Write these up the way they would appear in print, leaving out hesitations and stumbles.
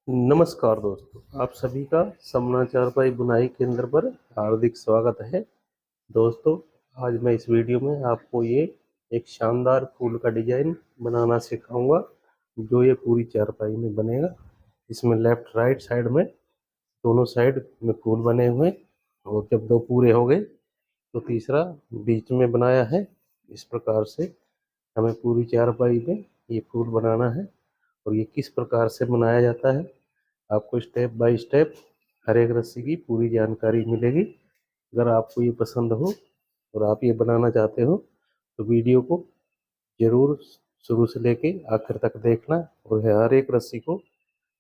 नमस्कार दोस्तों, आप सभी का समना चारपाई बुनाई केंद्र पर हार्दिक स्वागत है। दोस्तों, आज मैं इस वीडियो में आपको ये एक शानदार फूल का डिजाइन बनाना सिखाऊंगा जो ये पूरी चारपाई में बनेगा। इसमें लेफ्ट राइट साइड में दोनों साइड में फूल बने हुए, और जब दो पूरे हो गए तो तीसरा बीच में बनाया है। इस प्रकार से हमें पूरी चारपाई में ये फूल बनाना है, और ये किस प्रकार से बनाया जाता है आपको स्टेप बाय स्टेप हर एक रस्सी की पूरी जानकारी मिलेगी। अगर आपको ये पसंद हो और आप ये बनाना चाहते हो तो वीडियो को ज़रूर शुरू से लेके आखिर तक देखना, और हर एक रस्सी को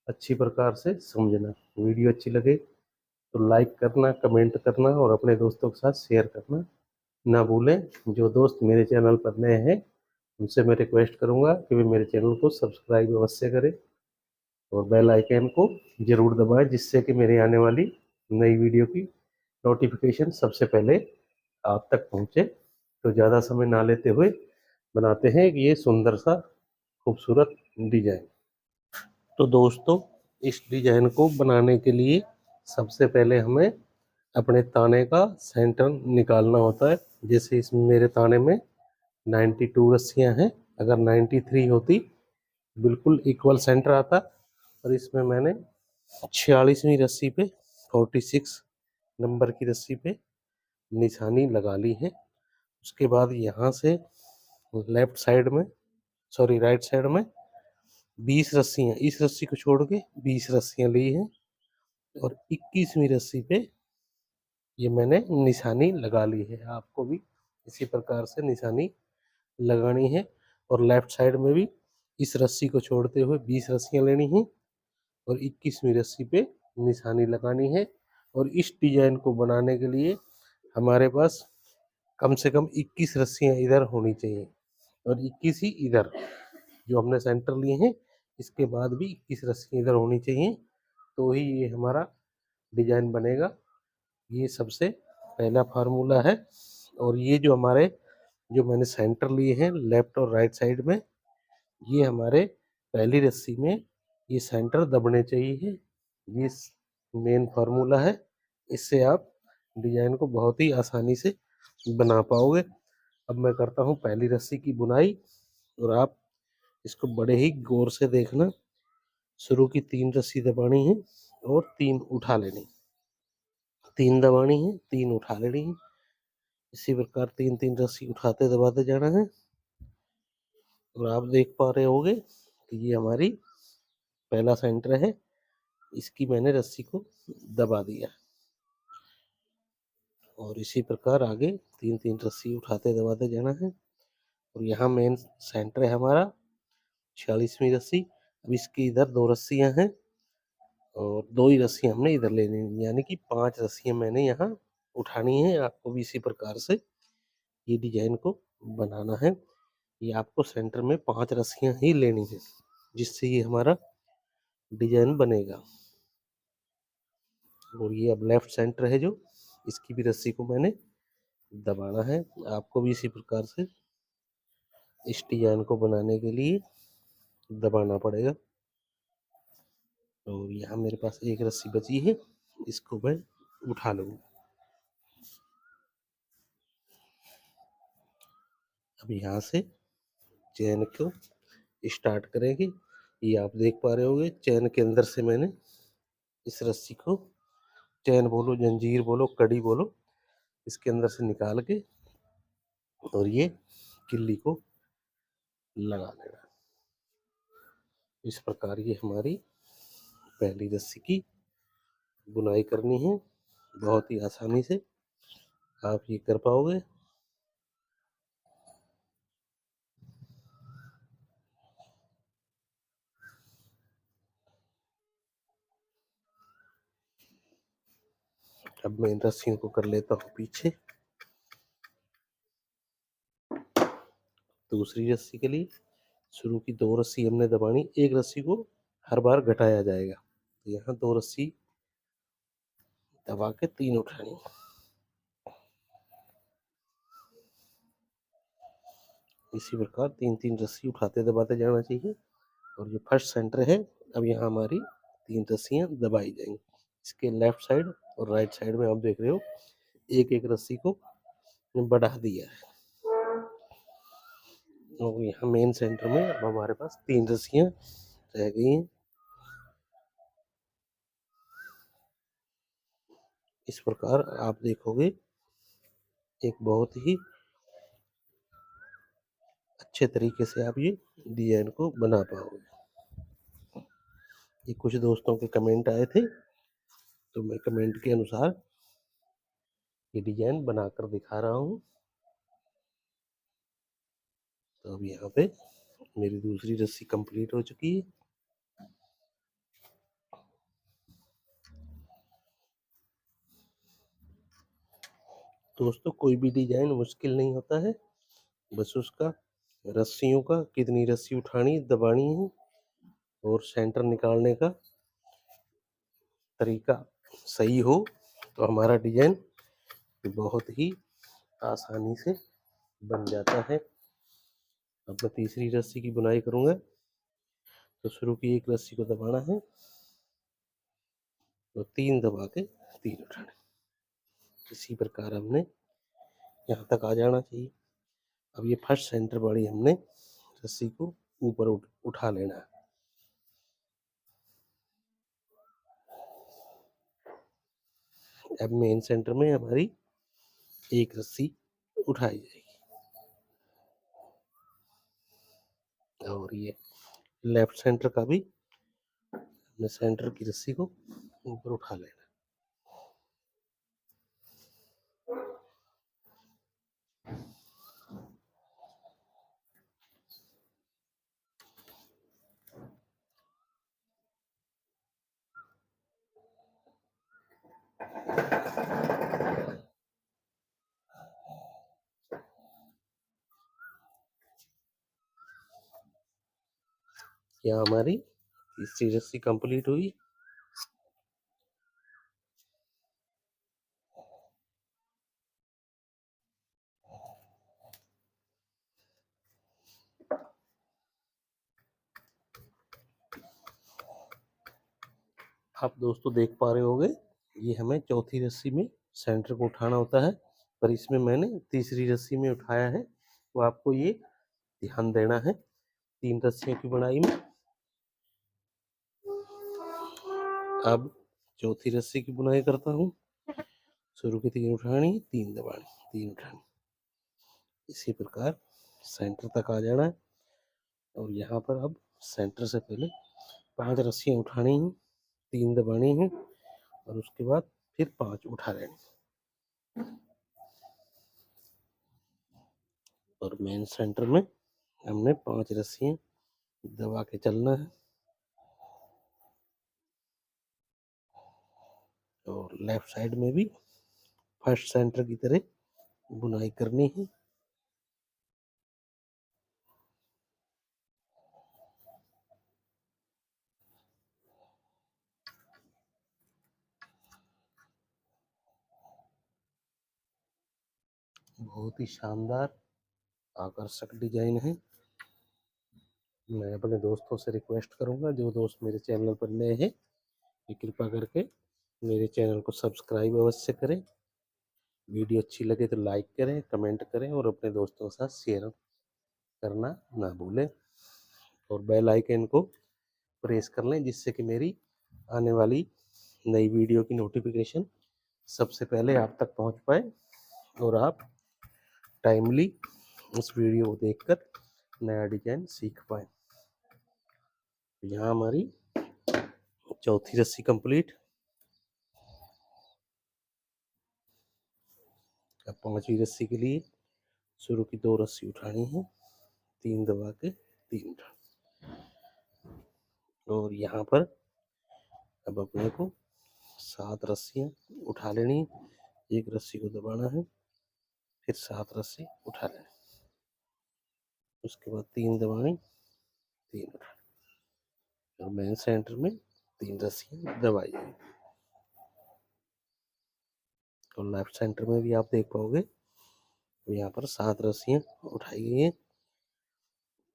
अच्छी प्रकार से समझना। वीडियो अच्छी लगे तो लाइक करना, कमेंट करना और अपने दोस्तों के साथ शेयर करना ना भूलें। जो दोस्त मेरे चैनल पर नए हैं उनसे मैं रिक्वेस्ट करूंगा कि वे मेरे चैनल को सब्सक्राइब अवश्य करें और बेल आइकन को जरूर दबाएं, जिससे कि मेरे आने वाली नई वीडियो की नोटिफिकेशन सबसे पहले आप तक पहुंचे। तो ज़्यादा समय ना लेते हुए बनाते हैं ये सुंदर सा खूबसूरत डिजाइन। तो दोस्तों, इस डिजाइन को बनाने के लिए सबसे पहले हमें अपने ताने का सेंटर निकालना होता है। जैसे इसमें मेरे ताने में 92 रस्सियाँ हैं, अगर 93 होती बिल्कुल इक्वल सेंटर आता, और इसमें मैंने 46वीं रस्सी पे 46 नंबर की रस्सी पे निशानी लगा ली है। उसके बाद यहाँ से लेफ्ट साइड में राइट साइड में 20 रस्सियाँ, इस रस्सी को छोड़ के 20 रस्सियाँ ली हैं, और 21वीं रस्सी पे ये मैंने निशानी लगा ली है। आपको भी इसी प्रकार से निशानी लगानी है, और लेफ्ट साइड में भी इस रस्सी को छोड़ते हुए 20 रस्सियाँ लेनी हैं और 21वीं रस्सी पे निशानी लगानी है। और इस डिजाइन को बनाने के लिए हमारे पास कम से कम 21 रस्सियाँ इधर होनी चाहिए और 21 ही इधर, जो हमने सेंटर लिए हैं इसके बाद भी 21 रस्सियाँ इधर होनी चाहिए, तो ही ये हमारा डिजाइन बनेगा। ये सबसे पहला फार्मूला है। और ये जो मैंने सेंटर लिए हैं लेफ्ट और राइट साइड में, ये हमारे पहली रस्सी में ये सेंटर दबने चाहिए। ये मेन फार्मूला है, इससे आप डिजाइन को बहुत ही आसानी से बना पाओगे। अब मैं करता हूँ पहली रस्सी की बुनाई, और आप इसको बड़े ही गौर से देखना। शुरू की 3 रस्सी दबानी है और 3 उठा लेनी, 3 दबानी है, 3 उठा लेनी है। इसी प्रकार 3-3 रस्सी उठाते दबाते जाना है। और आप देख पा रहे होगे कि ये हमारी पहला सेंटर है, इसकी मैंने रस्सी को दबा दिया, और इसी प्रकार आगे 3-3 रस्सी उठाते दबाते जाना है। और यहाँ मेन सेंटर है हमारा 46वीं रस्सी। अब इसकी इधर 2 रस्सियाँ हैं और 2 ही रस्सियाँ हमने इधर लेनी है, यानी कि 5 रस्सियाँ मैंने यहाँ उठानी है। आपको भी इसी प्रकार से ये डिजाइन को बनाना है। ये आपको सेंटर में 5 रस्सियाँ ही लेनी है, जिससे ये हमारा डिजाइन बनेगा। और ये अब लेफ्ट सेंटर है जो, इसकी भी रस्सी को मैंने दबाना है। आपको भी इसी प्रकार से इस डिजाइन को बनाने के लिए दबाना पड़ेगा। और यहाँ मेरे पास एक रस्सी बची है, इसको मैं उठा लूँगा। अब यहाँ से चैन को स्टार्ट करेंगे। ये आप देख पा रहे होंगे चैन के अंदर से मैंने इस रस्सी को, चैन बोलो, जंजीर बोलो, कड़ी बोलो, इसके अंदर से निकाल के और ये किल्ली को लगा लेना। इस प्रकार ये हमारी पहली रस्सी की बुनाई करनी है। बहुत ही आसानी से आप ये कर पाओगे। अब मैं इन रस्सियों को कर लेता हूँ पीछे। दूसरी रस्सी के लिए शुरू की 2 रस्सी हमने दबानी, एक रस्सी को हर बार घटाया जाएगा। तो यहाँ 2 रस्सी दबा के 3 उठानी। इसी प्रकार 3-3 रस्सी उठाते दबाते जाना चाहिए। और ये फर्स्ट सेंटर है। अब यहाँ हमारी 3 रस्सियां दबाई जाएंगी। इसके लेफ्ट साइड और राइट साइड में आप देख रहे हो एक एक रस्सी को बढ़ा दिया है। और यहाँ मेन सेंटर में अब हमारे पास 3 रस्सियां रह गई हैं। इस प्रकार आप देखोगे एक बहुत ही अच्छे तरीके से आप ये डिजाइन को बना पाओगे। ये कुछ दोस्तों के कमेंट आए थे, तो मैं कमेंट के अनुसार ये डिजाइन बनाकर दिखा रहा हूँ। तो अब यहाँ पे मेरी दूसरी रस्सी कंप्लीट हो चुकी है। दोस्तों कोई भी डिजाइन मुश्किल नहीं होता है, बस उसका रस्सियों का कितनी रस्सी उठानी दबानी है और सेंटर निकालने का तरीका सही हो तो हमारा डिजाइन बहुत ही आसानी से बन जाता है। अब मैं तीसरी रस्सी की बुनाई करूंगा। तो शुरू की एक रस्सी को दबाना है तो 3 दबा के 3 उठाने। इसी प्रकार हमने यहाँ तक आ जाना चाहिए। अब ये फर्स्ट सेंटर वाली हमने रस्सी को ऊपर उठा लेना है। अब मेन सेंटर में हमारी एक रस्सी उठाई जाएगी और ये लेफ्ट सेंटर का भी हमने सेंटर की रस्सी को ऊपर उठा लेना। यहाँ हमारी तीसरी रस्सी कंप्लीट हुई। आप दोस्तों देख पा रहे होंगे ये हमें चौथी रस्सी में सेंटर को उठाना होता है, पर इसमें मैंने तीसरी रस्सी में उठाया है। तो आपको ये ध्यान देना है 3 रस्सियों की बुनाई में। अब चौथी रस्सी की बुनाई करता हूँ। शुरू की 3 उठानी, 3 दबानी, 3 उठानी। इसी प्रकार सेंटर तक आ जाना है और यहाँ पर अब सेंटर से पहले 5 रस्सियाँ उठानी हैं, 3 दबानी हैं और उसके बाद फिर 5 उठा लेनी। और मेन सेंटर में हमने 5 रस्सियाँ दबा के चलना है और लेफ्ट साइड में भी फर्स्ट सेंटर की तरह बुनाई करनी है। बहुत ही शानदार आकर्षक डिजाइन है। मैं अपने दोस्तों से रिक्वेस्ट करूंगा, जो दोस्त मेरे चैनल पर नए हैं कि कृपा करके मेरे चैनल को सब्सक्राइब अवश्य करें। वीडियो अच्छी लगे तो लाइक करें, कमेंट करें और अपने दोस्तों के साथ शेयर करना ना भूलें और बेल आइकन को प्रेस कर लें, जिससे कि मेरी आने वाली नई वीडियो की नोटिफिकेशन सबसे पहले आप तक पहुंच पाए और आप टाइमली उस वीडियो को देखकर नया डिजाइन सीख पाए। यहाँ हमारी चौथी रस्सी कंप्लीट। अब 5वीं रस्सी के लिए शुरू की 2 रस्सी उठानी है, 3 दबा के 3 उठानी। और यहाँ पर अब अपने को 7 रस्सियाँ उठा लेनी। एक रस्सी को दबाना है, फिर 7 रस्सी उठा लेनी, उसके बाद 3 दबानी, 3 उठानी और मेन सेंटर में 3 रस्सियाँ दबाई जाएगी। और लेफ्ट सेंटर में भी आप देख पाओगे यहाँ पर 7 रस्सियाँ उठाई गई हैं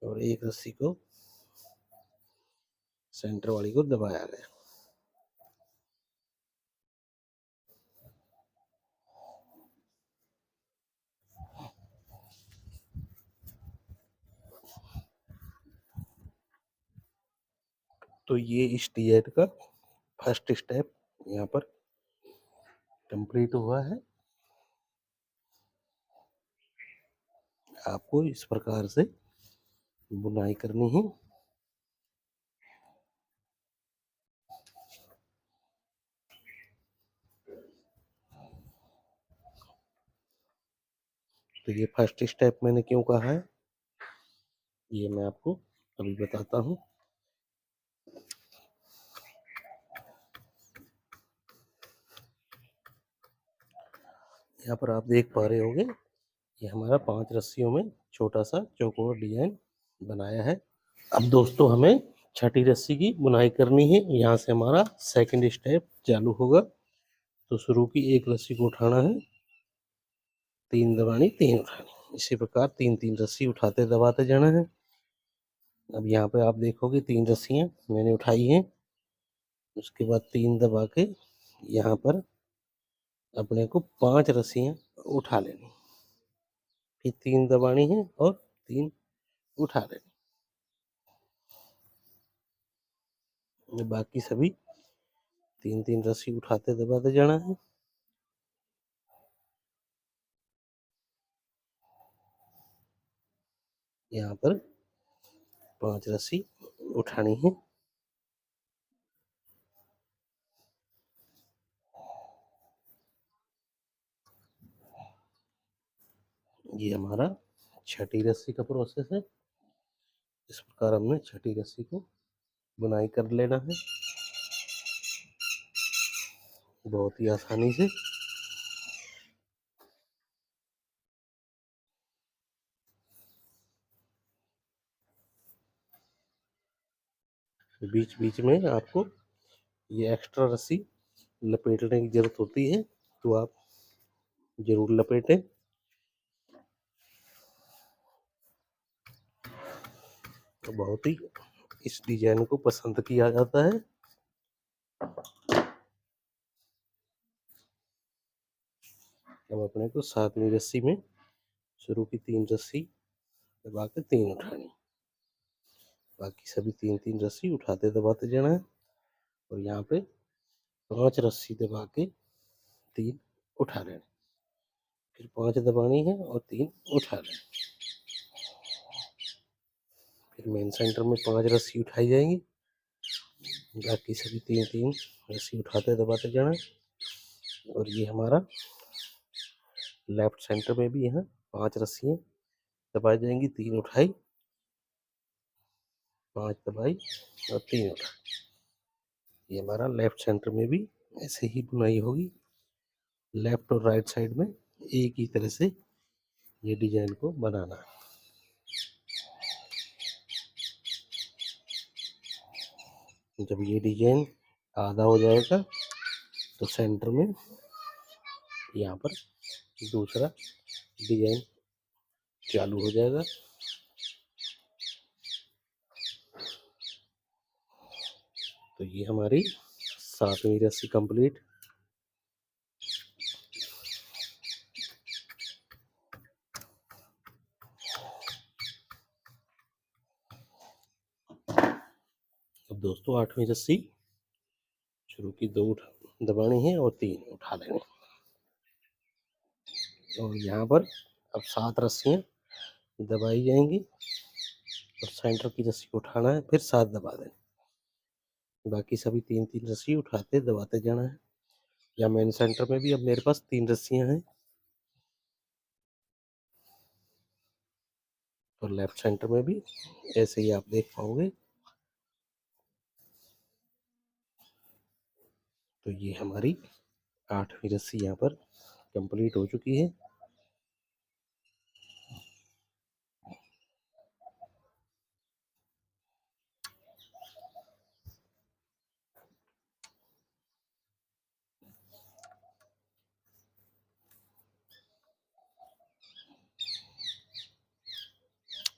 और एक रस्सी को सेंटर वाली को दबाया गया। तो ये इस डिजाइन का फर्स्ट स्टेप यहाँ पर कंप्लीट हुआ है। आपको इस प्रकार से बुनाई करनी है। तो ये फर्स्ट स्टेप मैंने क्यों कहा है, ये मैं आपको अभी बताता हूँ। यहाँ पर आप देख पा रहे होंगे, ये हमारा 5 रस्सियों में छोटा सा चौकोर डिजाइन बनाया है। अब दोस्तों हमें छठी रस्सी की बुनाई करनी है। यहाँ से हमारा सेकंड स्टेप चालू होगा। तो शुरू की एक रस्सी को उठाना है, 3 दबानी, 3 उठानी, इसी प्रकार 3-3 रस्सी उठाते दबाते जाना है। अब यहाँ पे आप देखोगे 3 रस्सियाँ मैंने उठाई हैं। उसके बाद 3 दबा के यहाँ पर अपने को 5 रस्सियाँ उठा लेनी, फिर 3 दबानी है और 3 उठा लेनी। बाकी सभी 3-3 रस्सी उठाते दबाते जाना है। यहाँ पर 5 रस्सी उठानी है। ये हमारा छठी रस्सी का प्रोसेस है। इस प्रकार हमने छठी रस्सी को बुनाई कर लेना है बहुत ही आसानी से। बीच बीच में आपको ये एक्स्ट्रा रस्सी लपेटने की जरूरत होती है, तो आप जरूर लपेटें। तो बहुत ही इस डिजाइन को पसंद किया जाता है। अब अपने को 7वीं रस्सी में शुरू की 3 रस्सी दबा के 3 उठानी, बाकी सभी 3-3 रस्सी उठाते दबाते जाना है। और यहाँ पे 5 रस्सी दबा के 3 उठा लेना, फिर 5 दबानी है और 3 उठा लेना। फिर मेन सेंटर में 5 रस्सी उठाई जाएंगी, बाकी सभी 3-3 रस्सी उठाते दबाते जाना। और ये हमारा लेफ्ट सेंटर में भी यहाँ 5 रस्सियाँ दबाई जाएंगी, 3 उठाई, 5 दबाई और 3 उठाई। ये हमारा लेफ्ट सेंटर में भी ऐसे ही बुनाई होगी। लेफ्ट और राइट साइड में एक ही तरह से ये डिजाइन को बनाना है। जब ये डिजाइन आधा हो जाएगा तो सेंटर में यहाँ पर दूसरा डिजाइन चालू हो जाएगा। तो ये हमारी 7वीं रस्सी कंप्लीट। अब दोस्तों 8वीं रस्सी शुरू की 2 दबानी है और 3 उठा लेने। और यहाँ पर अब 7 रस्सियाँ दबाई जाएंगी और सेंटर की रस्सी को उठाना है, फिर 7 दबा देना, बाकी सभी 3-3 रस्सी उठाते दबाते जाना है। या मेन सेंटर में भी अब मेरे पास 3 रस्सियाँ हैं, और लेफ्ट सेंटर में भी ऐसे ही आप देख पाओगे। तो ये हमारी 8वीं रस्सी यहाँ पर कंप्लीट हो चुकी है।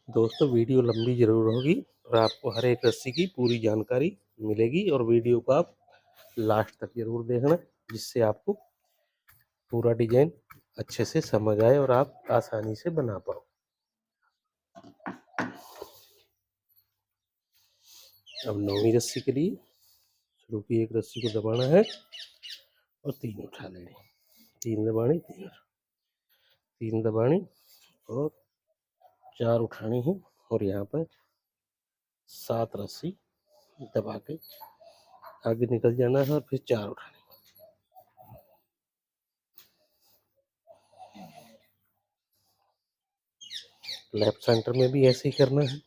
दोस्तों वीडियो लंबी जरूर होगी और आपको हर एक रस्सी की पूरी जानकारी मिलेगी, और वीडियो को आप लास्ट तक जरूर देखना, जिससे आपको पूरा डिजाइन अच्छे से समझ आए और आप आसानी से बना पाओ। अब 9वीं रस्सी के लिए शुरू की एक रस्सी को दबाना है और 3 उठा लेने, 3 दबानी, 3 दबानी और 4 उठानी है और यहाँ पर 7 रस्सी दबा के आगे निकल जाना है और फिर 4 उठाने। लेफ्ट सेंटर में भी ऐसे ही करना है।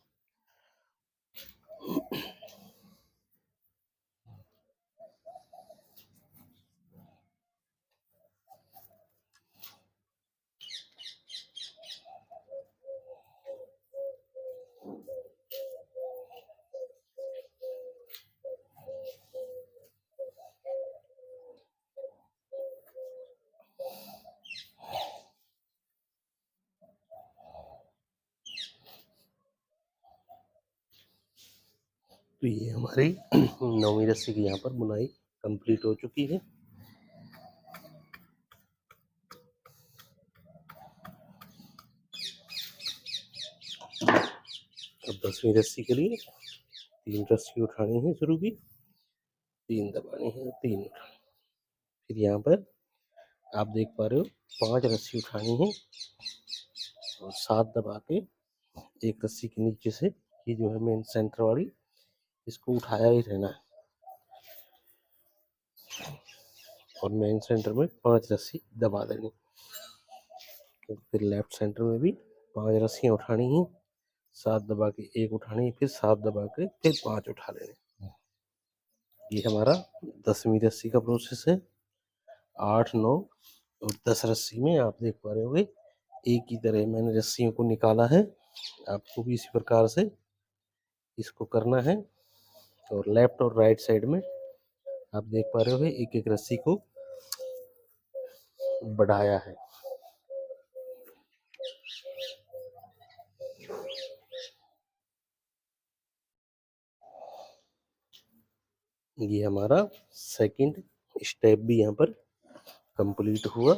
तो ये हमारी 9वीं रस्सी की यहाँ पर बुनाई कंप्लीट हो चुकी है। अब 10वीं रस्सी के लिए 3 रस्सी उठानी है शुरू की, 3 दबानी है, 3 उठानी। फिर यहाँ पर आप देख पा रहे हो 5 रस्सी उठानी है और 7 दबा के एक रस्सी के नीचे से ये जो है मेन सेंटर वाली, इसको उठाया ही रहना है और मेन सेंटर में 5 रस्सी दबा देनी। तो फिर लेफ्ट सेंटर में भी 5 रस्सियाँ उठानी है, 7 दबा के एक उठानी है, फिर 7 दबा के फिर 5 उठा लेने। ये हमारा 10वीं रस्सी का प्रोसेस है। 8, 9 और 10 रस्सी में आप देख पा रहे होगे एक ही तरह मैंने रस्सियों को निकाला है। आपको भी इसी प्रकार से इसको करना है और लेफ्ट और राइट साइड में आप देख पा रहे होगे एक एक रस्सी को बढ़ाया है। ये हमारा सेकंड स्टेप भी यहाँ पर कंप्लीट हुआ।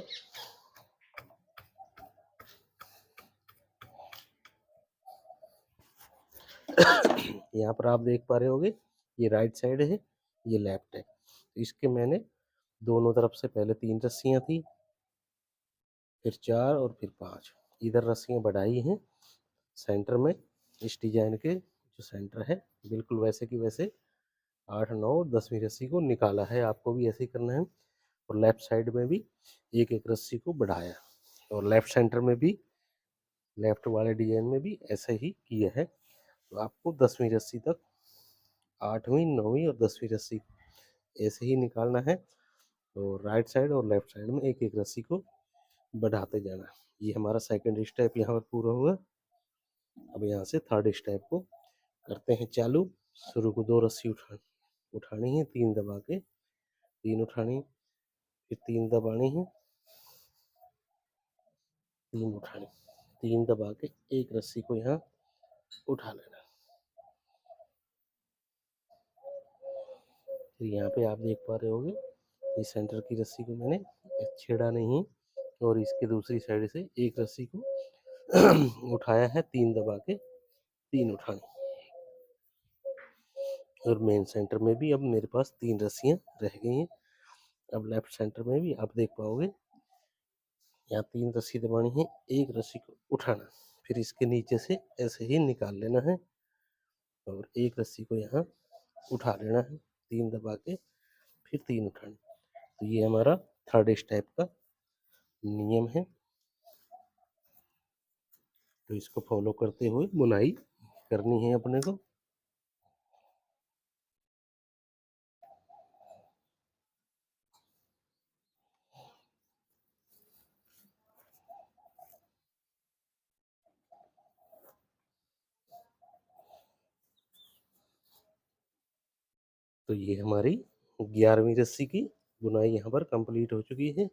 यहाँ पर आप देख पा रहे होगे ये राइट साइड है, ये लेफ्ट है। तो इसके मैंने दोनों तरफ से पहले 3 रस्सियाँ थी, फिर 4 और फिर 5 इधर रस्सियाँ बढ़ाई हैं। सेंटर में इस डिजाइन के जो सेंटर है बिल्कुल वैसे की वैसे 8, 9 और 10वीं रस्सी को निकाला है। आपको भी ऐसे ही करना है और लेफ्ट साइड में भी एक एक रस्सी को बढ़ाया और लेफ्ट सेंटर में भी लेफ्ट वाले डिजाइन में भी ऐसे ही किया है। तो आपको 10वीं रस्सी तक 8वीं, 9वीं और 10वीं रस्सी ऐसे ही निकालना है। तो राइट साइड और लेफ्ट साइड में एक एक रस्सी को बढ़ाते जाना। ये हमारा सेकंड स्टेप यहाँ पर पूरा हुआ। अब यहाँ से थर्ड स्टेप को करते हैं चालू। शुरू को 2 रस्सी उठानी है, 3 दबा के 3 उठानी, फिर 3 दबानी है, 3 उठानी, 3 दबा के एक रस्सी को यहाँ उठा लेना। फिर यहाँ पे आप देख पा रहे होगे इस सेंटर की रस्सी को मैंने छेड़ा नहीं और इसके दूसरी साइड से एक रस्सी को उठाया है, 3 दबा के 3 उठानी और मेन सेंटर में भी अब मेरे पास 3 रस्सियाँ रह गई हैं। अब लेफ्ट सेंटर में भी आप देख पाओगे यहाँ 3 रस्सी दबानी है, एक रस्सी को उठाना, फिर इसके नीचे से ऐसे ही निकाल लेना है और एक रस्सी को यहाँ उठा लेना है, 3 दबा के फिर 3 उठानी। तो ये हमारा थर्ड स्टेप का नियम है। तो इसको फॉलो करते हुए बुनाई करनी है अपने को। तो ये हमारी 11वीं रस्सी की बुनाई यहाँ पर कंप्लीट हो चुकी है।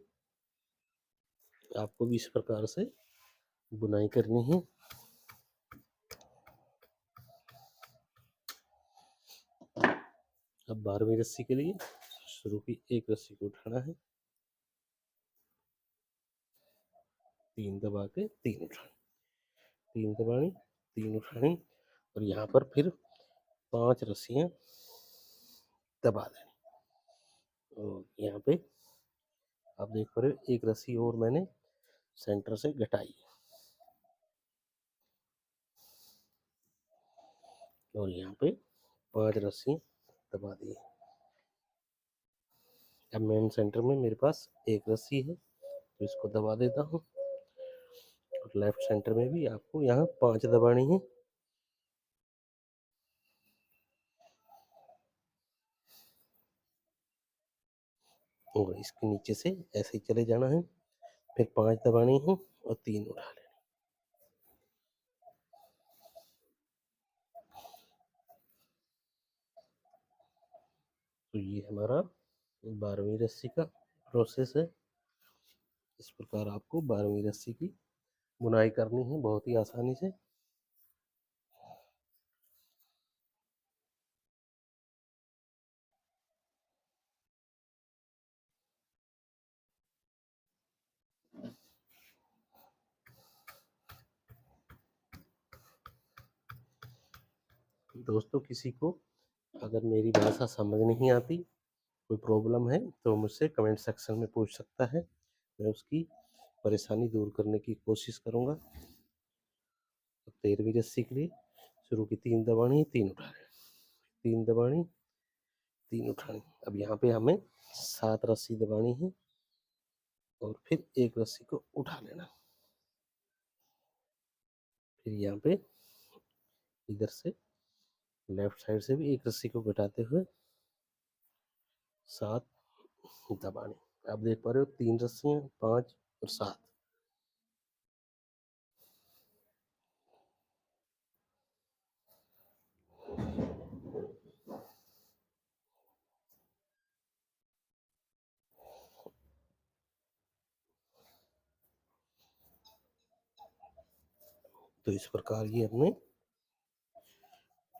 आपको भी इस प्रकार से बुनाई करनी है। अब 12वीं रस्सी के लिए शुरू की एक रस्सी को उठाना है, 3 दबा के 3 उठानी, 3 दबानी, 3 उठानी और यहाँ पर फिर 5 रस्सियां दबा देनी। और यहाँ पे आप देख पा रहे हो एक रस्सी और मैंने सेंटर से घटाई और यहाँ पे 5 रस्सी दबा दी। अब मेन सेंटर में मेरे पास एक रस्सी है तो इसको दबा देता हूँ और लेफ्ट सेंटर में भी आपको यहाँ 5 दबानी है। और इसके नीचे से ऐसे ही चले जाना है, फिर 5 दबानी है और 3 उठा लेनी। तो ये हमारा 12वीं रस्सी का प्रोसेस है। इस प्रकार आपको 12वीं रस्सी की बुनाई करनी है बहुत ही आसानी से। दोस्तों किसी को अगर मेरी भाषा समझ नहीं आती, कोई प्रॉब्लम है तो मुझसे कमेंट सेक्शन में पूछ सकता है, मैं उसकी परेशानी दूर करने की कोशिश करूँगा। तो 13वीं रस्सी के लिए शुरू की 3 दबानी, 3 उठाने, 3 दबानी, 3 उठानी। अब यहाँ पे हमें 7 रस्सी दबानी है और फिर एक रस्सी को उठा लेना। फिर यहाँ पे इधर से लेफ्ट साइड से भी एक रस्सी को घटाते हुए 7 दबानी। आप देख पा रहे हो 3 रस्सियाँ, 5 और 7। तो इस प्रकार ये हमने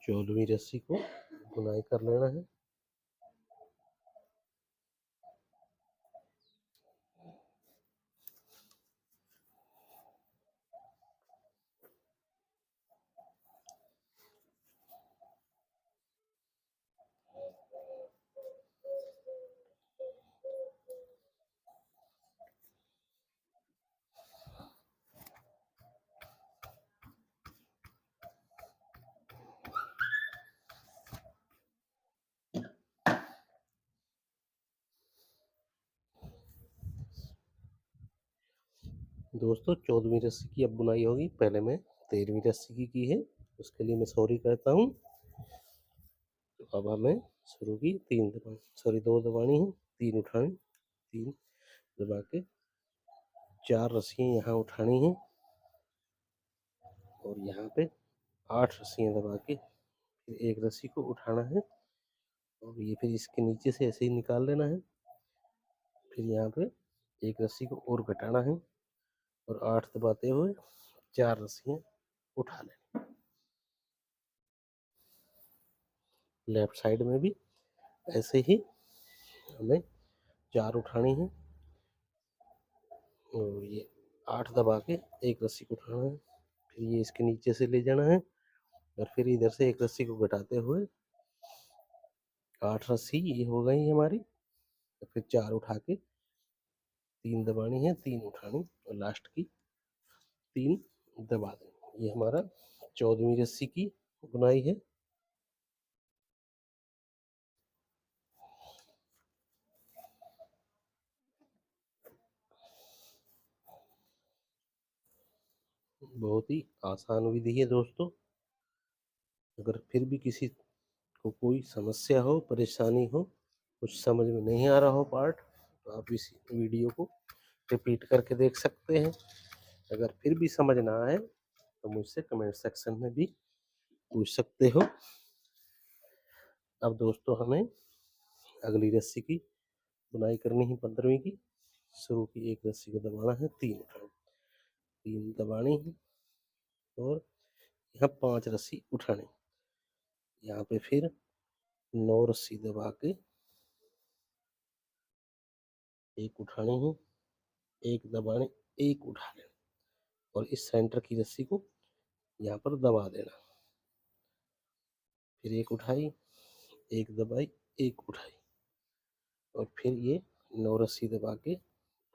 14वीं रस्सी को बुनाई कर लेना है। दोस्तों 14वीं रस्सी की अब बुनाई होगी। पहले मैं 13वीं रस्सी की है, उसके लिए मैं सॉरी कहता हूँ। तो अब हमें शुरू की 3 दबानी, सॉरी 2 दबानी है, 3 उठानी, 3 दबा के 4 रस्सियाँ यहाँ उठानी है और यहाँ पे 8 रस्सियाँ दबा के फिर एक रस्सी को उठाना है और ये फिर इसके नीचे से ऐसे ही निकाल लेना है। फिर यहाँ पे एक रस्सी को और घटाना है और 8 दबाते हुए 4 रस्सियाँ उठा लें। लेफ्ट साइड में भी ऐसे ही हमें 4 उठानी है और ये 8 दबा के एक रस्सी को उठाना है। फिर ये इसके नीचे से ले जाना है और फिर इधर से एक रस्सी को घटाते हुए 8 रस्सी ये हो गई हमारी। तो फिर 4 उठा के 3 दबानी है, 3 उठानी और लास्ट की 3 दबा दें। ये हमारा 14वीं रस्सी की बुनाई है। बहुत ही आसान विधि है दोस्तों। अगर फिर भी किसी को कोई समस्या हो, परेशानी हो, कुछ समझ में नहीं आ रहा हो पार्ट, तो आप इस वीडियो को रिपीट करके देख सकते हैं। अगर फिर भी समझ ना आए तो मुझसे कमेंट सेक्शन में भी पूछ सकते हो। अब दोस्तों हमें अगली रस्सी की बुनाई करनी है 15वीं की। शुरू की एक रस्सी को दबाना है, 3 उठानी, 3 दबानी है और यहाँ 5 रस्सी उठानी। यहाँ पे फिर 9 रस्सी दबा के एक उठानी है, एक दबाने, एक उठा लेना और इस सेंटर की रस्सी को यहाँ पर दबा देना। फिर एक उठाई, एक दबाई, एक उठाई, और फिर ये 9 रस्सी दबा के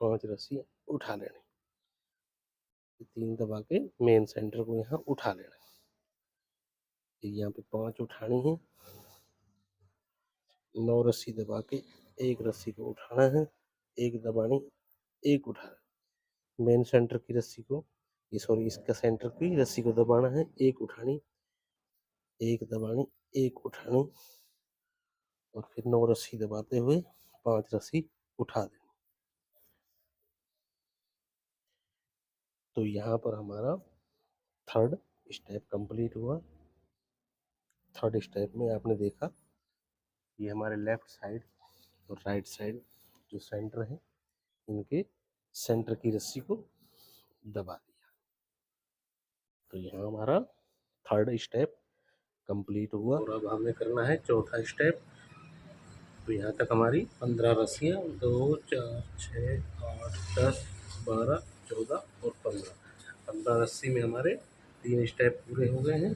5 रस्सी उठा लेनी। 3 दबा के मेन सेंटर को यहाँ उठा लेना। फिर यहाँ पे 5 उठानी है, 9 रस्सी दबा के एक रस्सी को उठाना है, एक दबानी, एक उठाना। मेन सेंटर की रस्सी को, ये सॉरी इसका सेंटर की रस्सी को दबाना है, एक उठानी, एक दबानी, एक उठानी, और फिर 9 रस्सी दबाते हुए 5 रस्सी उठा देनी। तो यहाँ पर हमारा थर्ड स्टेप कंप्लीट हुआ। थर्ड स्टेप में आपने देखा ये हमारे लेफ्ट साइड और राइट साइड जो सेंटर है, इनके सेंटर की रस्सी को दबा दिया। तो यहाँ हमारा थर्ड स्टेप कंप्लीट हुआ, और अब हमें करना है चौथा स्टेप। तो यहाँ तक हमारी 15 रस्सियाँ, 2 4 6 8 10 12 14 और 15 रस्सी में हमारे 3 स्टेप पूरे हो गए हैं।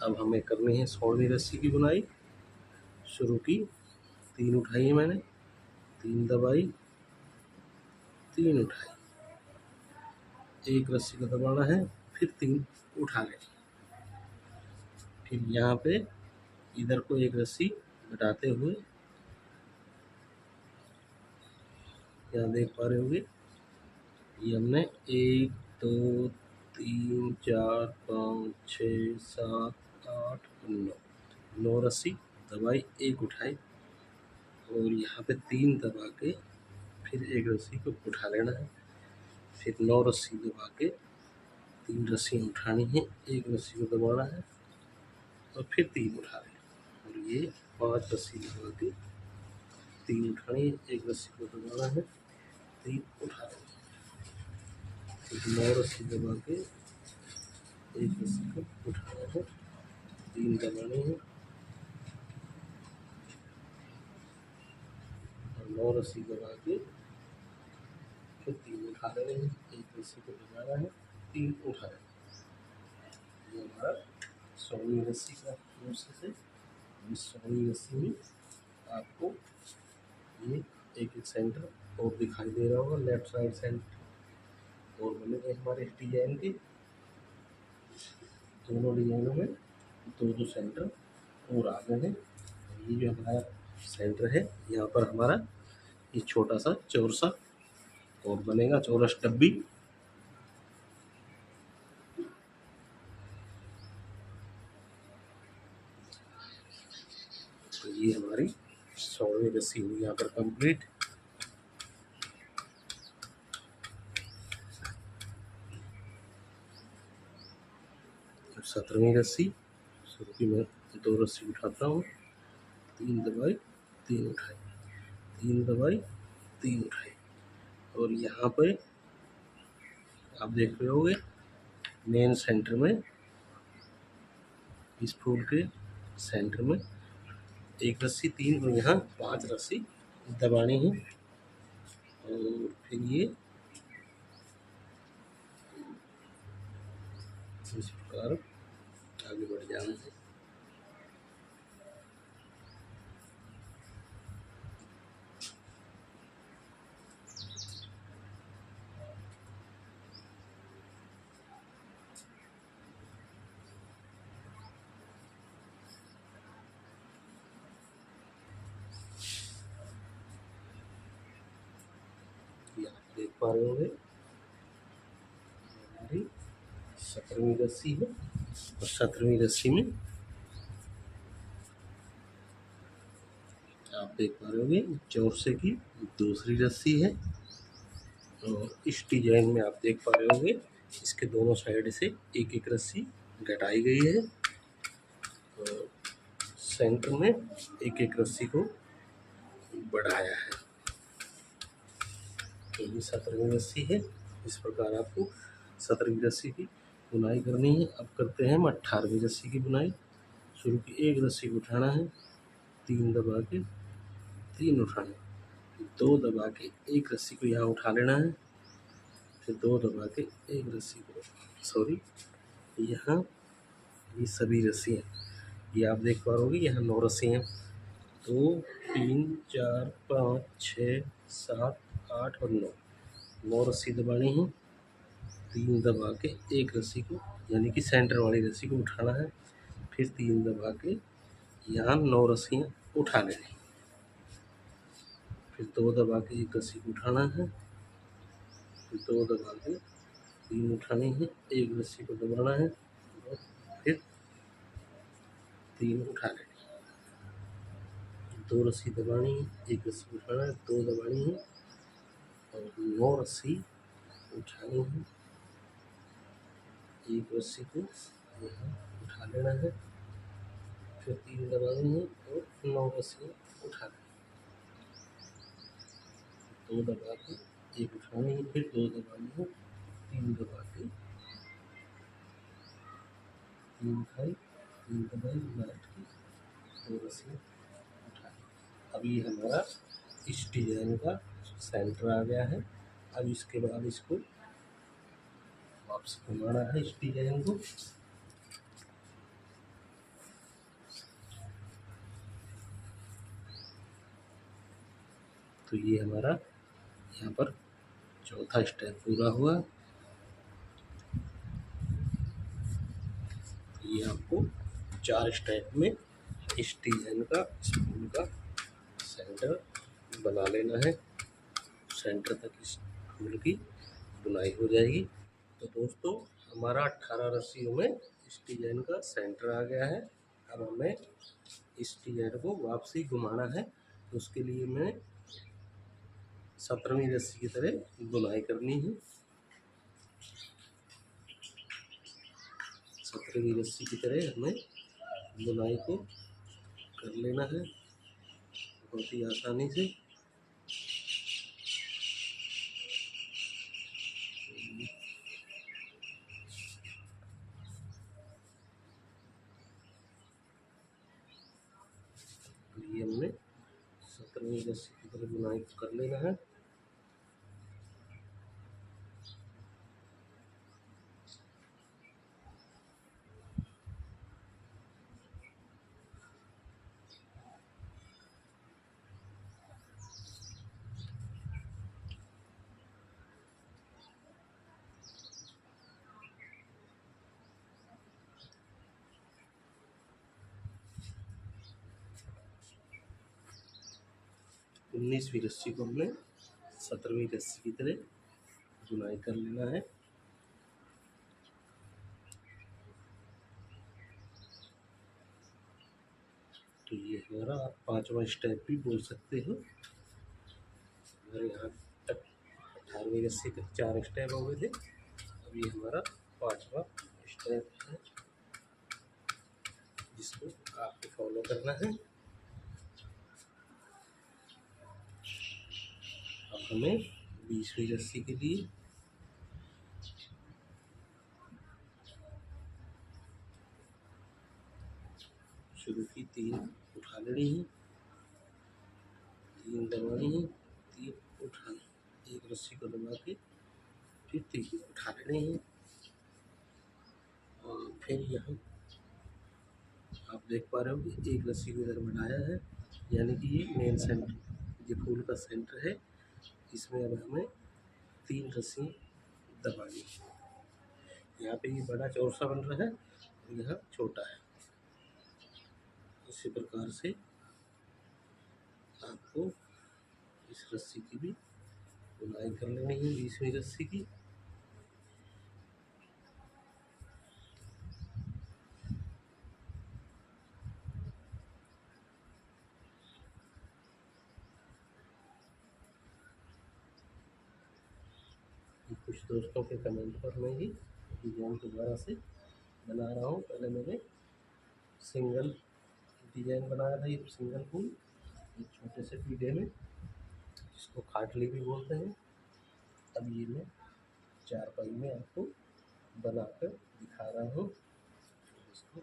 अब हमें करनी है 16वीं रस्सी की बुनाई। शुरू की, 3 उठाई है मैंने, 3 दबाई, 3 उठाई, एक रस्सी को दबाना है, फिर 3 उठा लें। फिर यहाँ पे इधर को एक रस्सी घटाते हुए, यहाँ देख पा रहे होंगे ये हमने 1 2 3 4 5 6 7 8 9 रस्सी दबाई, एक उठाई, और यहाँ पे 3 दबा के फिर एक रस्सी को उठा लेना है। फिर 9 रस्सी दबा के 3 रस्सी उठानी है, एक रस्सी को दबाना है, और फिर 3 उठा लेना। और ये 5 रस्सी दबा के 3 उठानी है, एक रस्सी को दबाना है, 3 उठा लेना। फिर 9 रस्सी दबा के एक रस्सी को उठाना है, 3 दबाने हैं, और 9 रस्सी दबा के फिर 3 उठा लेने हैं, एक रस्सी को दबाना है, 3 उठा लेना। ये हमारा 16वीं रस्सी का प्रोसेस है। इस 16वीं रस्सी में आपको ये एक सेंटर और दिखाई दे रहा होगा, लेफ्ट राइट सेंटर और बने गए हमारे डिजाइन के। दोनों डिजाइनों में 2 सेंटर और आ गए हैं। ये जो हमारा सेंटर है, यहाँ पर हमारा ये छोटा सा चौरसा और बनेगा, चौरस डब्बी। तो ये हमारी 16वीं रस्सी हुई यहाँ पर कंप्लीट। तो 17वीं रस्सी शुरू की, मैं 2 रस्सी उठाता हूँ, 3 दबाई, 3 उठाई, 3 दबाई, 3 उठाई, और यहाँ पे आप देख रहे होंगे मेन सेंटर में, इस फूल के सेंटर में एक रस्सी, 3 और यहाँ 5 रस्सी दबानी है, और फिर ये इस प्रकार आगे बढ़ जाना है। आप देख पा रहे होंगे हमारी 17वीं रस्सी है, और 17वीं रस्सी में आप देख पा रहे होंगे चौरसे की दूसरी रस्सी है, और इस डिजाइन में आप देख पा रहे होंगे इसके दोनों साइड से एक एक रस्सी घटाई गई है, और सेंटर में एक एक रस्सी को बढ़ाया है। तो ये 17वीं रस्सी है। इस प्रकार आपको 17वीं रस्सी की बुनाई करनी है। अब करते हैं हम 18वीं रस्सी की बुनाई। शुरू की, एक रस्सी को उठाना है, 3 दबा के 3 उठाना है, 2 दबा के एक रस्सी को यहाँ उठा लेना है, फिर 2 दबा के एक रस्सी को, सॉरी यहाँ ये सभी रस्सियाँ, ये आप देख पा रहे यहाँ 9 रस्सी हैं। 2 3 4 5 6 7 8 और 9 रस्सी दबानी है। 3 दबा के एक रस्सी को यानी कि सेंटर वाली रस्सी को उठाना है, फिर 3 दबा के यहाँ 9 रस्सियाँ उठा लेनी, फिर 2 दबा के एक रस्सी को उठाना है, फिर 2 दबा के 3 उठानी है, एक रस्सी को दबाना है और फिर 3 उठा लेनी, 2 रस्सी दबानी है, एक रस्सी उठाना है, 2 दबानी है और 9 रस्सी उठानी है, एक रस्सी को यहाँ उठा लेना है, फिर 3 दबानी है और 9 रस्सी उठा लेनी, 2 दबा के एक उठानी है, फिर 2 दबानी है, 3 दबा के 3 उठाई, 3 दबाई, लाइट की 2 रस्सी उठाई। अब ये हमारा इस डिजाइन का सेंटर आ गया है। अब इसके बाद इसको वापस घुमाना है इस डिजाइन को। तो ये हमारा यहाँ पर चौथा स्टेप पूरा हुआ। ये आपको 4 स्टेप में इस डिजाइन का स्पून का सेंटर बना लेना है। सेंटर तक इस फूल की बुनाई हो जाएगी। तो दोस्तों हमारा 18 रस्सियों में इस डिजाइन का सेंटर आ गया है। अब हमें इस डिजाइन को वापसी घुमाना है, तो उसके लिए मैं 17वीं रस्सी की तरह बुनाई करनी है। 17वीं रस्सी की तरह हमें बुनाई को कर लेना है बहुत ही आसानी से। ये हमने 17वीं रस्सी की तरह बुनाई कर लेना है। उन्नीसवीं रस्सी को हमने 17वीं रस्सी की तरह बुनाई कर लेना है। तो ये हमारा आप 5वां स्टेप भी बोल सकते हो। हमारे यहाँ तक 18वीं रस्सी तक 4 स्टेप हो गए थे। अब ये हमारा 5वां स्टेप है जिसको आपको फॉलो करना है। अब हमें 20वीं रस्सी के लिए शुरू की 3 उठा लेनी है, 3 दबानी है, 3 उठानी, एक रस्सी को दबा के फिर 3 उठा लेनी है। और फिर यहाँ आप देख पा रहे हो कि एक रस्सी को इधर बढ़ाया है, यानी कि ये मेन सेंटर, ये फूल का सेंटर है। इसमें अब हमें 3 रस्सी दबानी है। यहाँ पे ये बड़ा चौरसा बन रहा है और यहाँ छोटा है। इसी प्रकार से आपको इस रस्सी की भी बुनाई कर लेनी है, 20वीं रस्सी की। कुछ दोस्तों के कमेंट पर मैं ही डिजाइन दोबारा से बना रहा हूँ। पहले मैंने सिंगल डिजाइन बनाया था, ये सिंगल फूल एक छोटे से पीढ़े में, जिसको खाटली भी बोलते हैं। अब ये मैं 4 पाई में आपको बनाकर दिखा रहा हूँ। इसको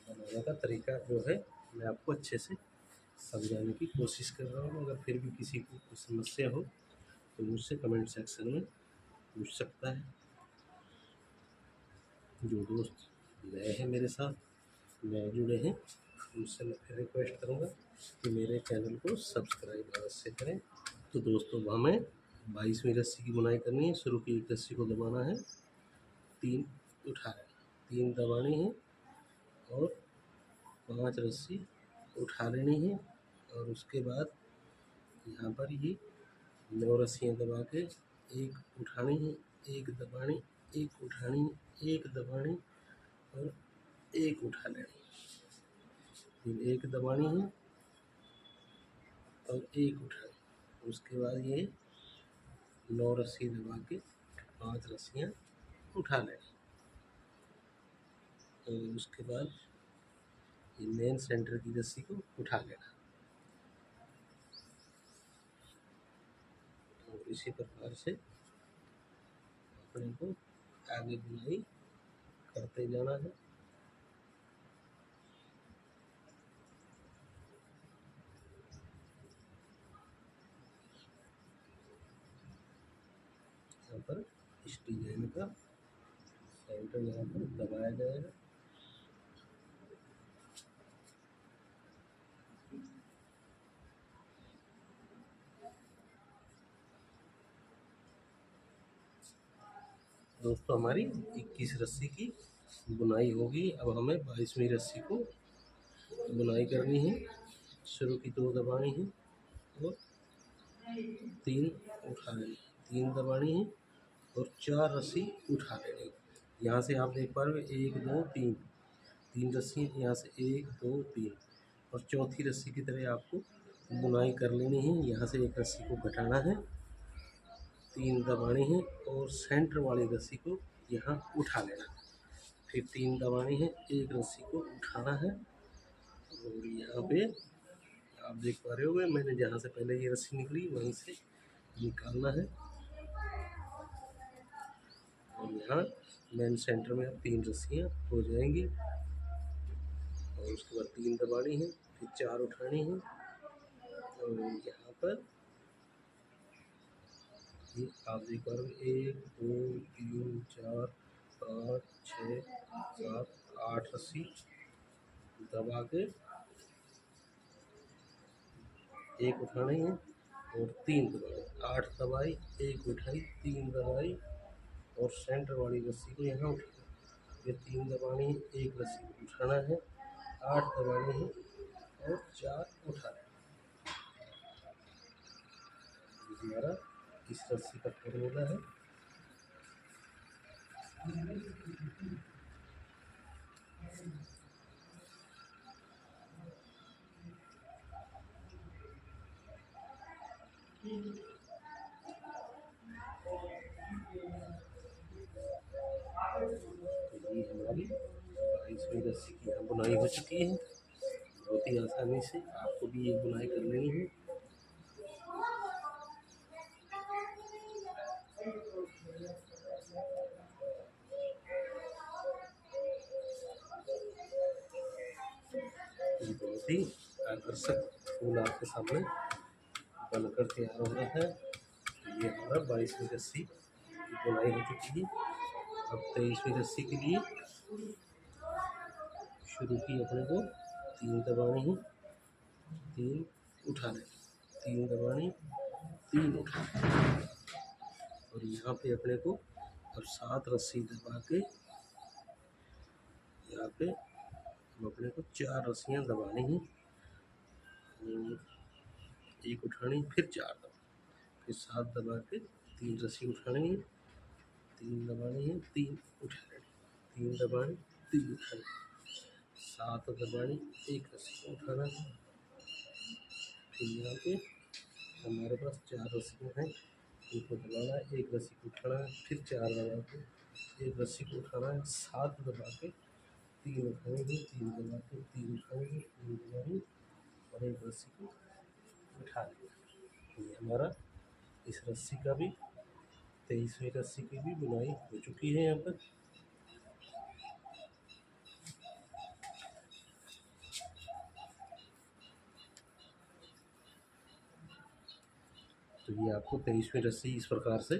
बनाने का तरीका जो है मैं आपको अच्छे से समझाने की कोशिश कर रहा हूँ। अगर फिर भी किसी को कोई समस्या हो तो मुझसे कमेंट सेक्शन में पूछ सकता है। जो दोस्त नए हैं मेरे साथ नए जुड़े हैं उनसे मैं फिर रिक्वेस्ट करूँगा कि मेरे चैनल को सब्सक्राइब अवश्य करें। तो दोस्तों हमें 22वीं रस्सी की बुनाई करनी है। शुरू की एक रस्सी को दबाना है, 3 उठा लें, 3 दबानी है और 5 रस्सी उठा लेनी है। और उसके बाद यहाँ पर ये 9 रस्सियाँ दबा के एक उठानी है, एक दबानी, एक उठानी, एक दबानी और एक उठा लेनी। फिर एक दबानी है और एक उठानी। उसके बाद ये 9 रस्सी दबा के 5 रस्सियाँ उठा लेनी। और उसके बाद ये मेन सेंटर की रस्सी को उठा लेना। और इसी प्रकार से अपने को आगे बुनाई करते जाना है। यहाँ पर इस डिजाइन का सेंटर यहाँ पर दबाया जाएगा। दोस्तों हमारी 21 रस्सी की बुनाई होगी। अब हमें 22वीं रस्सी को बुनाई करनी है। शुरू की 2 दबानी है और 3 उठा लेनी, 3 दबानी है और 4 रस्सी उठा लेनी। यहाँ से आप देख पा रहे हो 1 2 3, 3 रस्सी यहाँ से 1 2 3 और चौथी रस्सी की तरह आपको बुनाई कर लेनी है। यहाँ से एक रस्सी को घटाना है, 3 दबानी है और सेंटर वाली रस्सी को यहाँ उठा लेना। फिर 3 दबानी है, एक रस्सी को उठाना है और यहाँ पे आप देख पा रहे होगे मैंने जहाँ से पहले ये रस्सी निकली वहीं से निकालना है। और यहाँ मेन सेंटर में 3 रस्सियाँ हो जाएंगी। और उसके बाद 3 दबानी है, फिर 4 उठानी है। और यहाँ पर ये आप देख पा रहे हो 1 2 3 4 5 6 7 8 रस्सी दबा के एक उठानी है और 3 दबाई, 8 दबाई, एक उठाई, 3 दबाई और सेंटर वाली रस्सी को यहाँ उठाना। ये 3 दबानी है, एक रस्सी को उठाना है, 8 दबानी है और 4 उठाना है। हमारा इस रस्सी का फॉर्मूला है। तो ये हमारी 22वीं रस्सी की यहाँ बुनाई हो चुकी है। बहुत ही आसानी से आपको भी ये बुनाई कर लेनी है। ये बहुत ही आकर्षक फूल आपके सामने बनकर तैयार हो रहा है। ये हमारा 22वीं रस्सी की बुनाई हो चुकी है। अब 23वीं रस्सी के लिए शुरू की अपने को 3 दबानी है, 3 उठाने, 3 दबानी, 3 उठाने। और यहाँ पे अपने को अब 7 रस्सी दबा के यहाँ पे हम अपने को 4 रस्सियाँ दबानी हैं। एक उठानी, फिर 4 दबानी, फिर 7 दबा के 3 रस्सी उठानी है, 3 दबानी है, 3 उठा लेनी, 3 दबानी, 3 उठानी, 7 दबानी, एक रस्सी को उठाना है। फिर यहाँ पे हमारे पास 4 रस्सियाँ हैं, इनको दबाना है, एक रस्सी को उठाना है, फिर 4 दबा के एक रस्सी को उठाना है, 7 दबा के 3 उठाएंगे, 3 दबा के 3 उठाएंगे, 3 दबाएंगे और एक रस्सी को उठा लेंगे। ये हमारा इस रस्सी का भी 23वीं रस्सी की भी बुनाई हो चुकी है। यहाँ पर तो ये आपको 23वीं रस्सी इस प्रकार से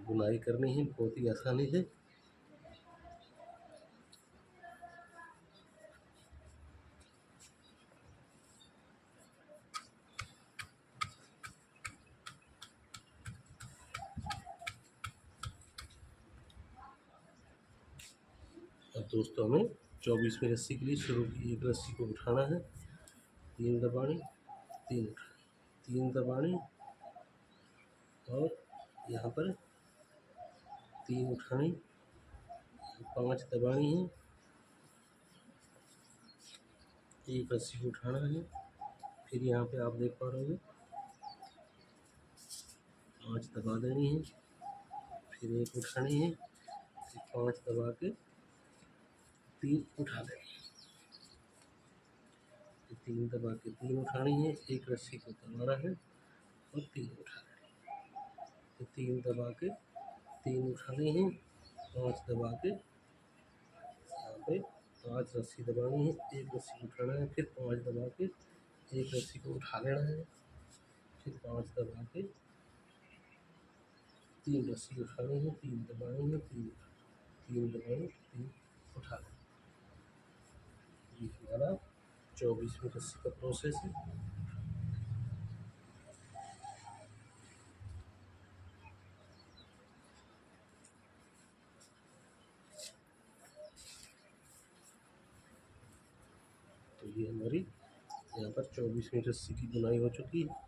बुनाई करनी है, बहुत ही आसानी से। दोस्तों हमें 24वीं रस्सी के लिए शुरू की एक रस्सी को उठाना है, 3 दबानी, 3 उठानी, 3 दबानी और यहाँ पर 3 उठानी, 5 दबानी है, एक रस्सी को उठाना है, फिर यहाँ पे आप देख पा रहे होंगे 5 दबा देनी है, फिर एक उठानी है, फिर 5 दबा के 3 उठा देनी है, फिर 3 दबा के 3 उठानी है, एक रस्सी को दबाना है और 3 उठा देनी है, फिर 3 दबा के 3 उठानी है, 5 दबा के यहाँ पे 5 रस्सी दबानी है, एक रस्सी को उठाना है, फिर 5 दबा के एक रस्सी को उठा लेना है, फिर 5 दबा के 3 रस्सी उठानी है, 3 दबानी है, 3 दबानी, 3 उठा लेना। ये हमारा 24वीं रस्सी का प्रोसेस है। तो ये हमारी यहाँ पर 24वीं रस्सी की बुनाई हो चुकी है।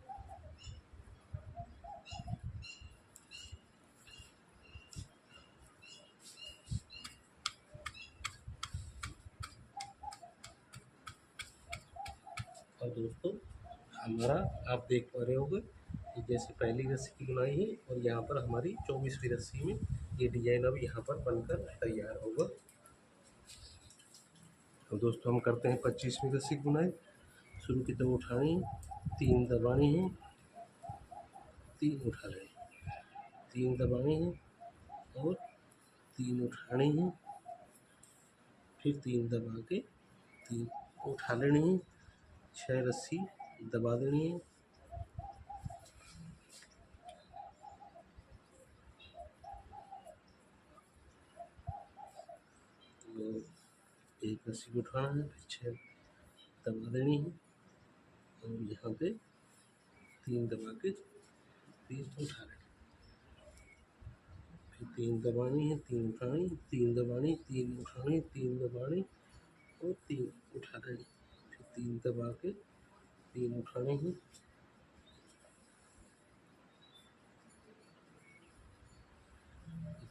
और दोस्तों हमारा आप देख पा रहे होंगे कि जैसे पहली रस्सी की बुनाई है और यहाँ पर हमारी 24वीं रस्सी में ये डिजाइन अब यहाँ पर बनकर तैयार होगा। तो दोस्तों हम करते हैं 25वीं रस्सी की बुनाई। शुरू की तरफ उठानी है, 3 दबानी है, 3 उठा लें, 3 दबानी है और 3 उठानी है, फिर 3 दबा के 3 उठा लेनी है, 6 रस्सी दबा देनी है, एक रस्सी को उठाना है, फिर 6 दबा देनी है और यहाँ पे 3 दबा के 3 उठा लेनी, फिर 3 दबानी है, 3 उठानी, 3 दबानी, 3 उठानी, 3 दबानी और 3 उठा लेनी, फिर 3 दबा के 3 उठानी है,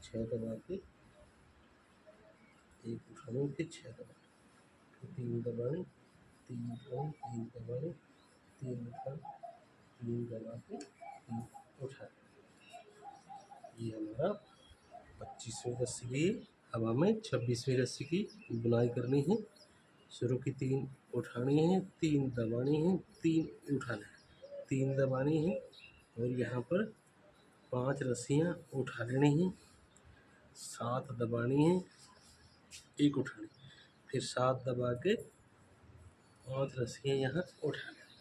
6 दबा के 1 उठानी, फिर 6 दबानी, फिर 3 दबानी, 3 उठानी, 3 दबानी, 3 उठानी, 3 दबा के 3 उठा लेनी। ये हमारा 25वीं रस्सी की। अब हमें 26वीं रस्सी की बुनाई करनी है। शुरू की 3 उठानी है, 3 दबानी है, 3 उठाना है, 3 दबानी है और यहाँ पर 5 रस्सियाँ उठा लेनी है, 7 दबानी है, 1 उठानी, फिर 7 दबा के 5 रस्सियाँ यहाँ उठा लेनी,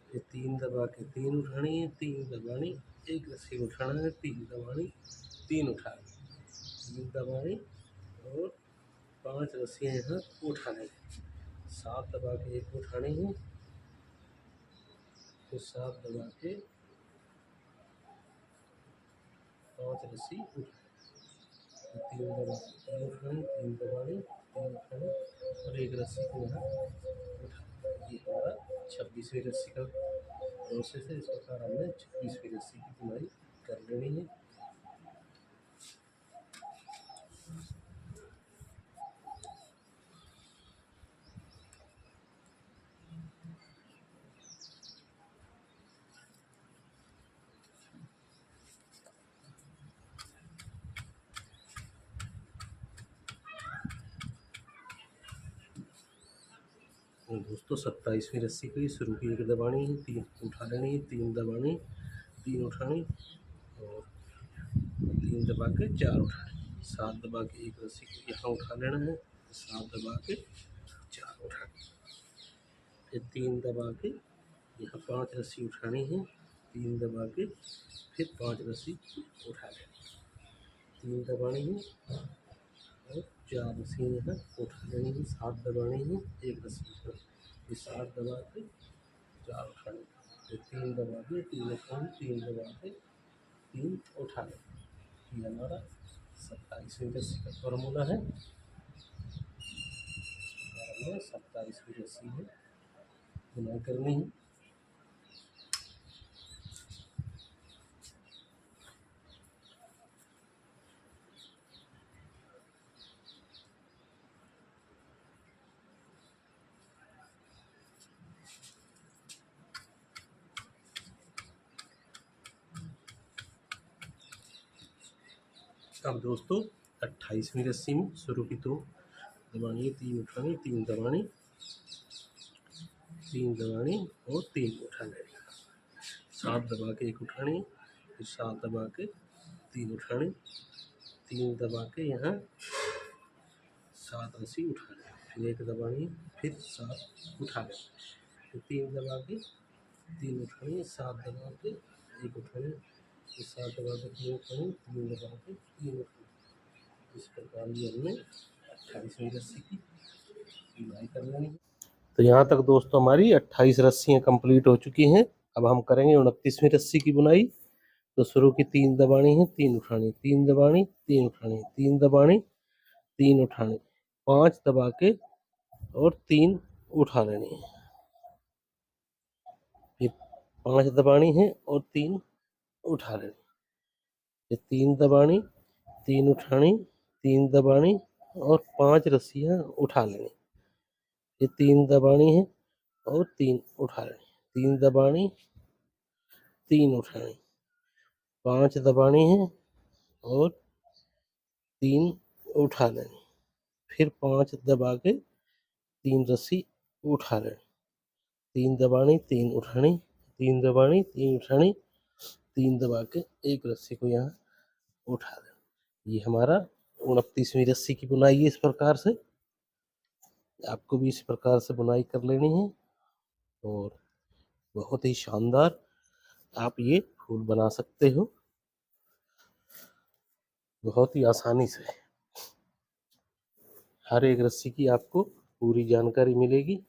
फिर 3 दबा के 3 उठानी है, 3 दबानी, 1 रस्सी उठाना है, 3 दबानी, 3 उठानी, 3 दबानी और 5 रस्सियाँ यहाँ उठा लेनी, 7 दबा के 1 उठानी है, फिर 7 दबा के 5 रस्सी उठानी, 3 दबा के 3 उठानी, 3 दबानी, 3 उठानी और 1 रस्सी को यहाँ उठानी। ये हमारा 26वीं रस्सी का प्रोसेस है। इस प्रकार हमने 26वीं रस्सी की बुनाई कर लेनी है। दोस्तों 27वीं रस्सी की शुरू की 1 दबानी है, 3 उठा लेनी है, 3 दबानी, 3 उठानी और 3 दबा के 4 उठानी, 7 दबा के 1 रस्सी को यहाँ उठा लेना है, 7 दबा के 4 उठानी, फिर 3 दबा के यहाँ 5 रस्सी उठानी है, 3 दबा के फिर 5 रस्सी उठा लेनी, 3 दबानी है और 4 रस्सियाँ यहाँ उठा लेनी है, 7 दबानी है, 1 रस्सी उठानी, फिर 7 दबा के 4 उठानी, फिर 3 दबा के 3 उठानी, 3 दबा के 3 उठा लेनी। ये हमारा 27वीं रस्सी का फॉर्मूला है। है, 27वीं रस्सी है, बुनाई करनी है। अब दोस्तों 28वीं रस्सी में शुरू की 2 दबानी, 3 उठानी, 3 दबानी, 3 दबानी और 3 उठाने, 7 दबा के 1 उठानी, फिर 7 दबा के 3 उठानी, 3 दबा के यहाँ 7 रस्सी उठानी, फिर 1 दबानी, फिर 7 उठाने, फिर 3 दबा के 3 उठानी, 7 दबा के 1 उठानी, फिर 7 दबा के 3 उठानी, 3 दबा के 3 उठानी। इस प्रकार ये हमने 28वीं रस्सी की बुनाई कर लेनी है। तो यहाँ तक दोस्तों हमारी 28 रस्सियाँ कंप्लीट हो चुकी हैं। अब हम करेंगे 29वीं रस्सी की बुनाई। तो शुरू की 3 दबानी है, 3 उठानी, 3 दबानी, 3 उठानी, 3 दबानी, 3 उठानी, 5 दबा के और 3 उठा लेनी है, फिर 5 दबानी है और 3 उठा लेनी, फिर 3 दबानी, 3 उठानी, 3 दबानी और 5 रस्सियाँ उठा लेनी, फिर 3 दबानी है और 3 उठा लेनी, 3 दबानी, 3 उठानी, 5 दबानी है और 3 उठा लेनी, फिर 5 दबा के 3 रस्सी उठा लेनी, 3 दबानी, 3 उठानी, 3 दबानी, 3 उठानी, 3 दबा के 1 रस्सी को यहाँ उठा लेना। ये हमारा 29वीं रस्सी की बुनाई है। इस प्रकार से आपको भी इस प्रकार से बुनाई कर लेनी है और बहुत ही शानदार आप ये फूल बना सकते हो, बहुत ही आसानी से। हर एक रस्सी की आपको पूरी जानकारी मिलेगी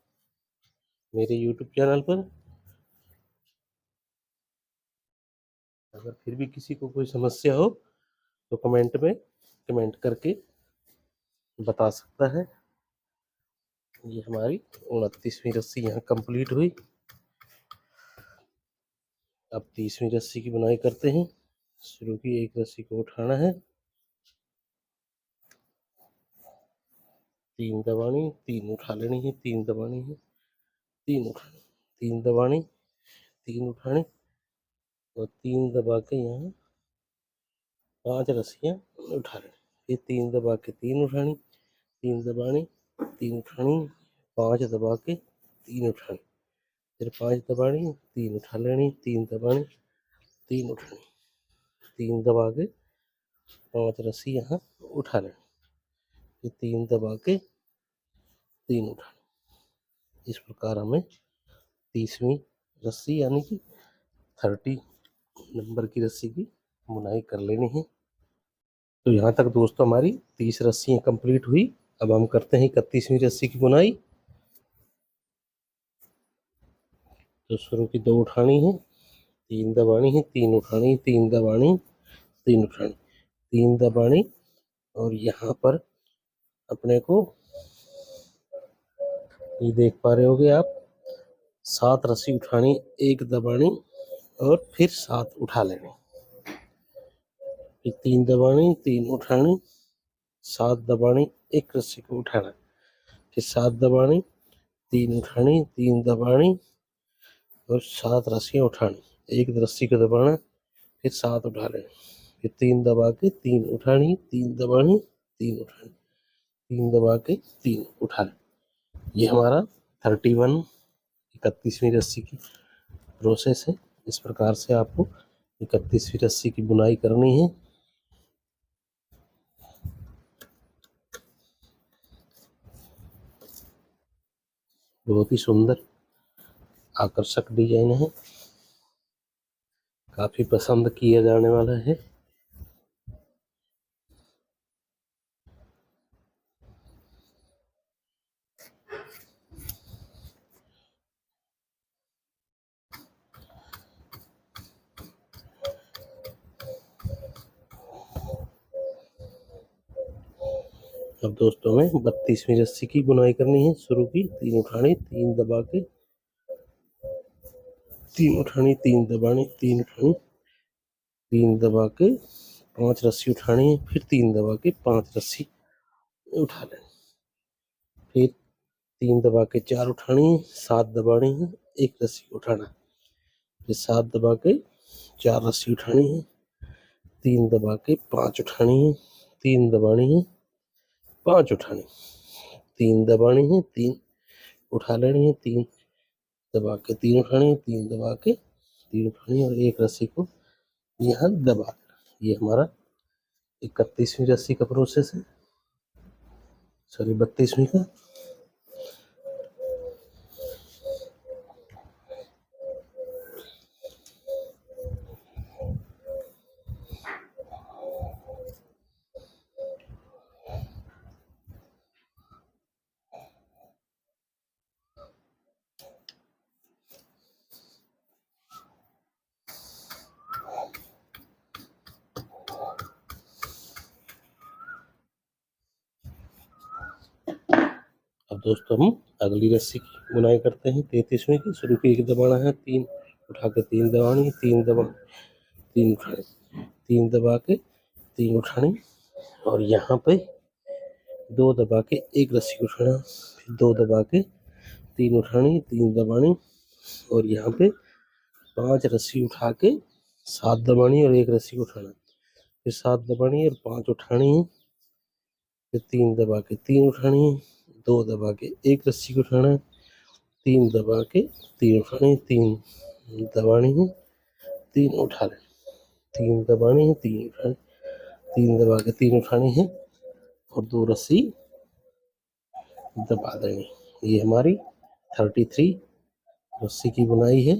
मेरे YouTube चैनल पर। अगर फिर भी किसी को कोई समस्या हो तो कमेंट में कमेंट करके बता सकता है। ये हमारी 29वीं रस्सी यहाँ कंप्लीट हुई। अब 30वीं रस्सी की बुनाई करते हैं। शुरू की 1 रस्सी को उठाना है, 3 दबानी, 3 उठा लेनी है, 3 दबानी है, 3 उठानी, 3 दबानी, 3 उठानी और 3 दबा के यहाँ 5 रस्सियाँ उठा लेनी, फिर 3 दबा के 3 उठानी, 3 दबानी, 3 उठानी, 5 दबा के 3 उठानी, फिर 5 दबानी, 3 उठा लेनी, 3 दबानी, 3 उठानी, 3 दबा के 5 रस्सी यहाँ उठा लेनी, फिर 3 दबा के 3 उठानी। इस प्रकार हमें 30वीं रस्सी यानी कि 30 नंबर की रस्सी की बुनाई कर लेनी है। तो यहाँ तक दोस्तों हमारी 30 रस्सियाँ कंप्लीट हुई। अब हम करते हैं 31वीं रस्सी की बुनाई। तो शुरू की 2 उठानी है, 3 दबानी है, 3 उठानी, 3 दबानी, 3 उठानी, 3 दबानी और यहाँ पर अपने को ये देख पा रहे होगे आप, 7 रस्सी उठानी, 1 दबानी और फिर 7 उठा लेनी, फिर 3 दबानी, 3 उठानी, 7 दबानी, 1 रस्सी को उठाना, फिर 7 दबानी, 3 उठानी, 3 दबानी और 7 रस्सियाँ उठानी, 1 रस्सी को दबाना, फिर 7 उठा लेनी, फिर 3 दबा के 3 उठानी, 3 दबानी, 3 उठानी, 3 दबा के 3 उठा लेनी। ये हमारा 31वीं रस्सी की प्रोसेस है। इस प्रकार से आपको 31वीं रस्सी की बुनाई करनी है। बहुत ही सुंदर आकर्षक डिजाइन है, काफी पसंद किया जाने वाला है। अब दोस्तों हमें 32वीं रस्सी की बुनाई करनी है। शुरू की 3 उठानी, 3 दबा के, 3 उठानी, 3 दबानी, 3 उठानी, 3 दबा के 5 रस्सी उठानी है, फिर 3 दबा के 5 रस्सी उठा लें, फिर 3 दबा के 4 उठानी है, 7 दबानी है, 1 रस्सी उठाना, फिर 7 दबा के 4 रस्सी उठानी है, 3 दबा के 5 उठानी है, 3 दबानी है, 5 उठानी, 3 दबानी है, 3 उठा लेनी है, 3 दबा के 3 उठानी है, 3 दबा के 3 उठानी है और 1 रस्सी को यहाँ दबा देना। ये हमारा 31वीं रस्सी का प्रोसेस है, सॉरी 32वीं का। अब दोस्तों हम अगली रस्सी की बुनाई करते हैं 33वीं की। शुरू की 1 दबाना है, 3 उठा के 3 दबानी, 3 दबा 3 उठानी, 3 दबा के 3 उठानी और यहाँ पे 2 दबा के 1 रस्सी उठाना, फिर 2 दबा के 3 उठानी, 3 दबानी और यहाँ पे 5 रस्सी उठा के 7 दबानी और 1 रस्सी उठाना, फिर 7 दबानी और 5 उठानी है, फिर 3 दबा के 3 उठानी है, 2 दबा के 1 रस्सी को उठाना है, 3 दबा के 3 उठानी है, 3 दबानी है, 3 उठा लें, 3 दबानी है, 3 उठानी, 3 दबा के 3 उठानी है और 2 रस्सी दबा देनी। ये हमारी 33 रस्सी की बुनाई है।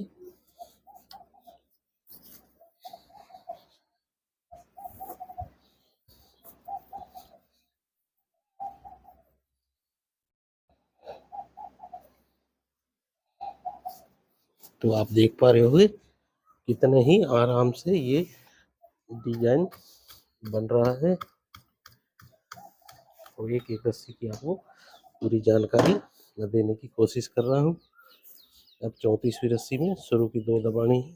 तो आप देख पा रहे होंगे कितने ही आराम से ये डिजाइन बन रहा है और एक एक रस्सी की आपको पूरी जानकारी देने की कोशिश कर रहा हूँ। अब 34वीं रस्सी में शुरू की 2 दबानी है,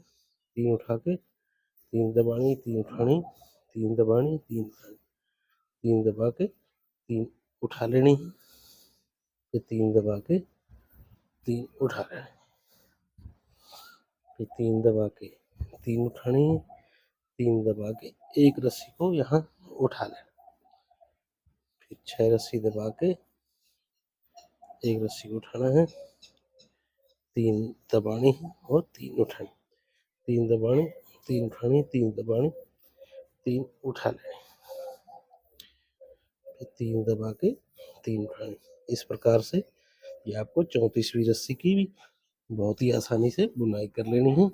3 उठा के 3 दबानी, 3 उठानी, 3 दबानी, 3 उठानी, 3 दबा के 3 उठा लेनी है, फिर 3 दबा के 3 उठा लेनी, फिर 3 दबा के 3 उठानी है, 3 दबा के 1 रस्सी को यहाँ उठा लेना, फिर 6 रस्सी दबा के 1 रस्सी को उठाना है, 3 दबानी है और 3 उठानी, 3 दबानी, 3 उठानी, 3 दबानी, 3 उठा लेनी, फिर 3 दबा के 3 उठानी। इस प्रकार से ये आपको 34वीं रस्सी की भी बहुत ही आसानी से बुनाई कर लेनी है।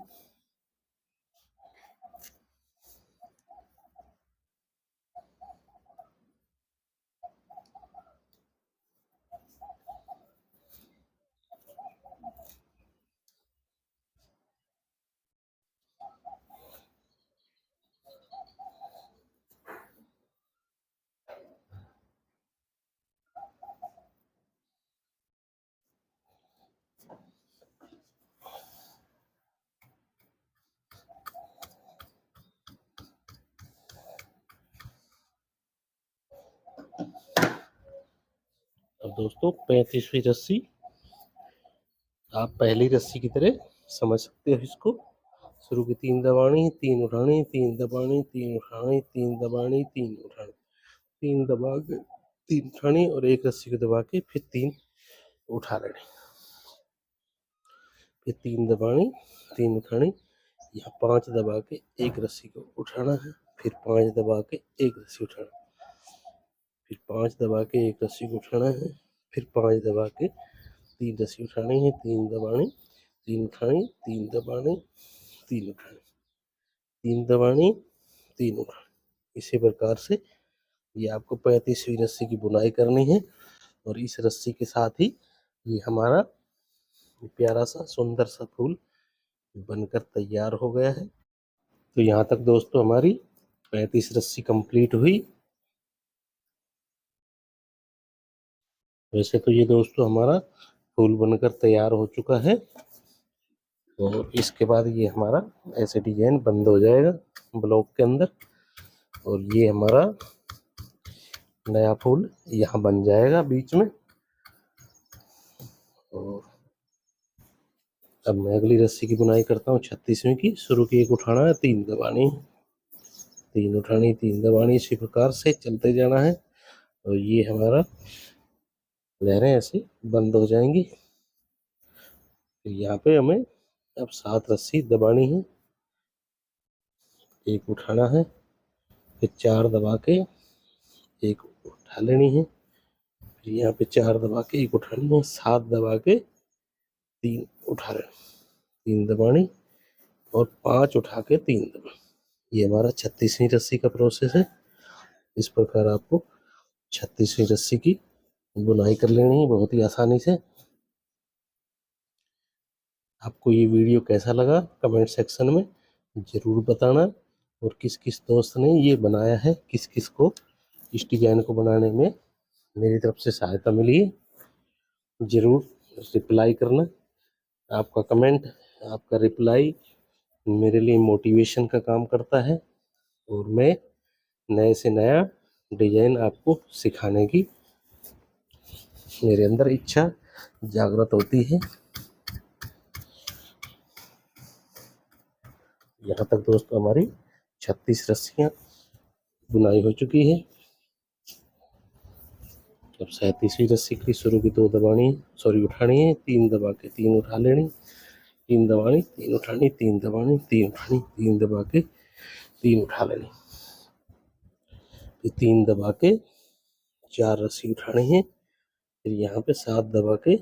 अब दोस्तों 35वीं रस्सी आप पहली रस्सी की तरह समझ सकते हो इसको। शुरू की 3 दबानी, 3 उठानी, 3 दबानी, 3 उठानी, 3 दबानी, 3 उठानी, 3 दबा के 3 उठानी और 1 रस्सी को दबा के फिर 3 उठा लेनी, फिर 3 दबानी, 3 उठानी, यहाँ 5 दबा के 1 रस्सी को उठाना है, फिर 5 दबा के 1 रस्सी उठाना, फिर 5 दबा के 1 रस्सी को उठाना है, फिर 5 दबा के 3 रस्सी उठानी है, 3 दबानी, 3 उठानी, 3 दबानी, 3 उठानी, 3 दबानी, 3 उठानी। इसी प्रकार से ये आपको 35वीं रस्सी की बुनाई करनी है और इस रस्सी के साथ ही ये हमारा प्यारा सा सुंदर सा फूल बनकर तैयार हो गया है। तो यहाँ तक दोस्तों हमारी 35 रस्सी कंप्लीट हुई। वैसे तो ये दोस्तों हमारा फूल बनकर तैयार हो चुका है और इसके बाद ये हमारा ऐसे डिजाइन बंद हो जाएगा ब्लॉक के अंदर और ये हमारा नया फूल यहाँ बन जाएगा बीच में। और अब मैं अगली रस्सी की बुनाई करता हूँ 36वीं की। शुरू की एक उठाना है, 3 दबानी, 3 उठानी, 3 दबानी, इसी प्रकार से चलते जाना है और ये हमारा लहरें ऐसे बंद हो जाएंगी। फिर यहाँ पे हमें अब 7 रस्सी दबानी है, एक उठाना है, फिर 4 दबा के एक उठा लेनी है, फिर यहाँ पे 4 दबा के एक उठानी है, 7 दबा के 3 उठा लेनी, 3 दबानी और 5 उठा के 3 दबा। ये हमारा 36वीं रस्सी का प्रोसेस है। इस प्रकार आपको 36वीं रस्सी की बुनाई कर लेनी है बहुत ही आसानी से। आपको ये वीडियो कैसा लगा कमेंट सेक्शन में ज़रूर बताना और किस किस दोस्त ने ये बनाया है, किस किस को इस डिजाइन को बनाने में मेरी तरफ से सहायता मिली है, ज़रूर रिप्लाई करना। आपका कमेंट, आपका रिप्लाई मेरे लिए मोटिवेशन का काम करता है और मैं नए से नया डिजाइन आपको सिखाने की मेरे अंदर इच्छा जागृत होती है। यहाँ तक दोस्तों हमारी 36 रस्सियाँ बुनाई हो चुकी है। अब 37वीं रस्सी की शुरू की 2 दबानी, सॉरी उठानी है, 3 दबा के 3 उठा लेनी, 3 दबानी, 3 उठानी, 3 दबानी, 3 उठानी, 3 दबा के 3 उठा लेनी, फिर 3 दबा के 4 रस्सी उठानी है, फिर यहाँ पे 7 दबा के,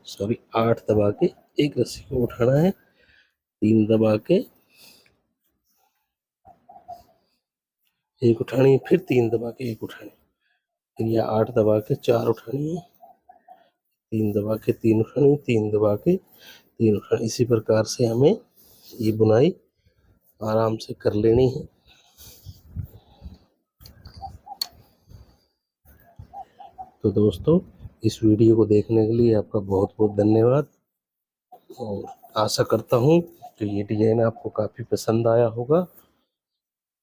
सॉरी 8 दबा के एक रस्सी को उठाना है, 3 दबा के एक उठानी, फिर 3 दबा के एक उठानी, फिर यह 8 दबा के 4 उठानी है, 3 दबा के 3 उठानी, 3 दबा के 3 उठानी। इसी प्रकार से हमें ये बुनाई आराम से कर लेनी है। तो दोस्तों इस वीडियो को देखने के लिए आपका बहुत बहुत धन्यवाद और आशा करता हूँ कि ये डिजाइन आपको काफ़ी पसंद आया होगा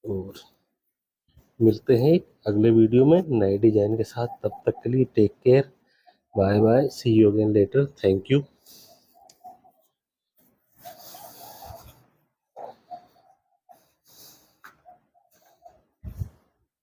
और मिलते हैं अगले वीडियो में नए डिजाइन के साथ। तब तक के लिए take care, bye bye, see you again later, thank you.